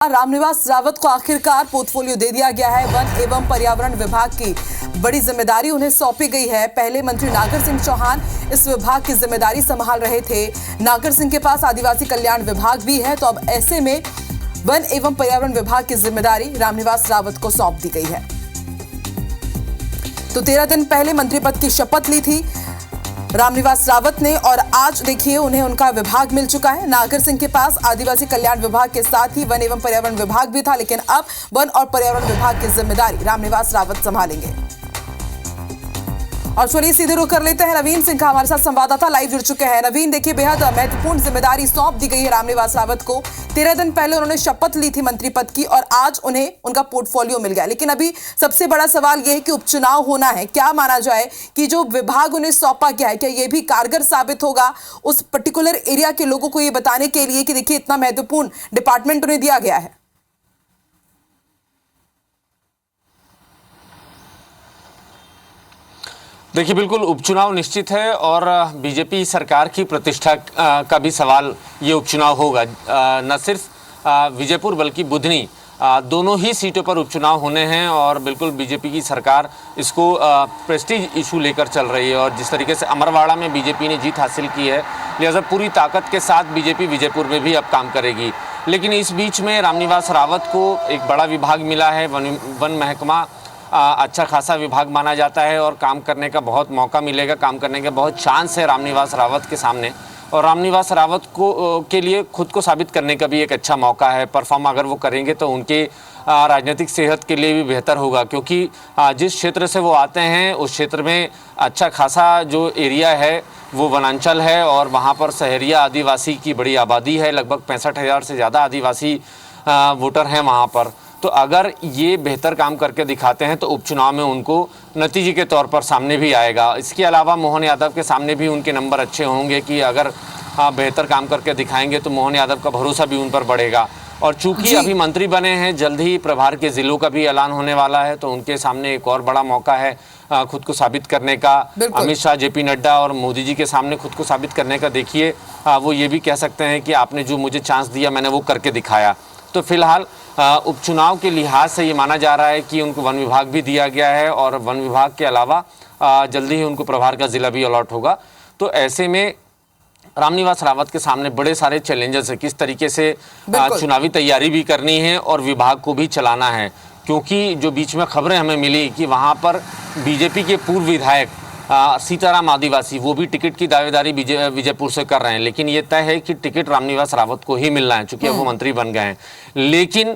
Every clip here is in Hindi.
रामनिवास रावत को आखिरकार पोर्टफोलियो दे दिया गया है। वन एवं पर्यावरण विभाग की बड़ी जिम्मेदारी उन्हें सौंपी गई है। पहले मंत्री नागर सिंह चौहान इस विभाग की जिम्मेदारी संभाल रहे थे। नागर सिंह के पास आदिवासी कल्याण विभाग भी है, तो अब ऐसे में वन एवं पर्यावरण विभाग की जिम्मेदारी रामनिवास रावत को सौंप दी गई है। तो 13 दिन पहले मंत्री पद की शपथ ली थी रामनिवास रावत ने, और आज देखिए उन्हें उनका विभाग मिल चुका है। नागर सिंह के पास आदिवासी कल्याण विभाग के साथ ही वन एवं पर्यावरण विभाग भी था, लेकिन अब वन और पर्यावरण विभाग की जिम्मेदारी रामनिवास रावत संभालेंगे। और चलिए सीधे रुख कर लेते हैं नवीन सिंह का, हमारे साथ संवाददाता लाइव जुड़ चुके हैं। नवीन, देखिए बेहद महत्वपूर्ण जिम्मेदारी सौंप दी गई है रामनिवास रावत को। 13 दिन पहले उन्होंने शपथ ली थी मंत्री पद की, और आज उन्हें उनका पोर्टफोलियो मिल गया। लेकिन अभी सबसे बड़ा सवाल यह है कि उपचुनाव होना है। क्या माना जाए कि जो विभाग उन्हें सौंपा गया है, क्या यह भी कारगर साबित होगा उस पर्टिकुलर एरिया के लोगों को यह बताने के लिए कि देखिए इतना महत्वपूर्ण डिपार्टमेंट उन्हें दिया गया है? देखिए, बिल्कुल उपचुनाव निश्चित है और बीजेपी सरकार की प्रतिष्ठा का भी सवाल ये उपचुनाव होगा। न सिर्फ विजयपुर बल्कि बुधनी दोनों ही सीटों पर उपचुनाव होने हैं, और बिल्कुल बीजेपी की सरकार इसको प्रेस्टीज इशू लेकर चल रही है। और जिस तरीके से अमरवाड़ा में बीजेपी ने जीत हासिल की है, लिहाजा पूरी ताकत के साथ बीजेपी विजयपुर में भी अब काम करेगी। लेकिन इस बीच में रामनिवास रावत को एक बड़ा विभाग मिला है। वन महकमा अच्छा खासा विभाग माना जाता है और काम करने का बहुत मौका मिलेगा, काम करने के बहुत चांस है रामनिवास रावत के सामने। और रामनिवास रावत को के लिए खुद को साबित करने का भी एक अच्छा मौका है। परफॉर्म अगर वो करेंगे तो उनके राजनीतिक सेहत के लिए भी बेहतर होगा, क्योंकि जिस क्षेत्र से वो आते हैं उस क्षेत्र में अच्छा खासा जो एरिया है वो वनांचल है, और वहाँ पर शहरिया आदिवासी की बड़ी आबादी है। लगभग 65,000 से ज़्यादा आदिवासी वोटर हैं वहाँ पर। तो अगर ये बेहतर काम करके दिखाते हैं तो उपचुनाव में उनको नतीजे के तौर पर सामने भी आएगा। इसके अलावा मोहन यादव के सामने भी उनके नंबर अच्छे होंगे कि अगर बेहतर काम करके दिखाएंगे तो मोहन यादव का भरोसा भी उन पर बढ़ेगा। और चूंकि अभी मंत्री बने हैं, जल्द ही प्रभार के जिलों का भी ऐलान होने वाला है, तो उनके सामने एक और बड़ा मौका है खुद को साबित करने का। अमित शाह, जेपी नड्डा और मोदी जी के सामने खुद को साबित करने का। देखिए, वो ये भी कह सकते हैं कि आपने जो मुझे चांस दिया मैंने वो करके दिखाया। तो फिलहाल उपचुनाव के लिहाज से ये माना जा रहा है कि उनको वन विभाग भी दिया गया है, और वन विभाग के अलावा जल्दी ही उनको प्रभार का जिला भी अलॉट होगा। तो ऐसे में रामनिवास रावत के सामने बड़े सारे चैलेंजेस है, किस तरीके से चुनावी तैयारी भी करनी है और विभाग को भी चलाना है। क्योंकि जो बीच में खबरें हमें मिली कि वहाँ पर बीजेपी के पूर्व विधायक सीताराम आदिवासी वो भी टिकट की दावेदारी विजयपुर से कर रहे हैं, लेकिन ये तय है कि टिकट रामनिवास रावत को ही मिलना है, चूंकि अब वो मंत्री बन गए हैं। लेकिन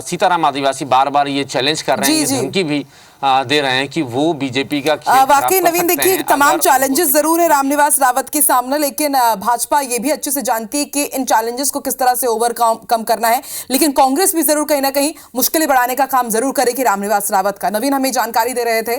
सीताराम आदिवासी बार बार ये चैलेंज कर रहे हैं, धमकी भी दे रहे हैं कि वो बीजेपी का वाकई नवीन, देखिए तमाम चैलेंजेस जरूर है रामनिवास रावत के सामने, लेकिन भाजपा ये भी अच्छे से जानती है कि इन चैलेंजेस को किस तरह से ओवरकम करना है। लेकिन कांग्रेस भी जरूर कहीं ना कहीं मुश्किलें बढ़ाने का काम जरूर करेगी रामनिवास रावत का। नवीन हमें जानकारी दे रहे थे।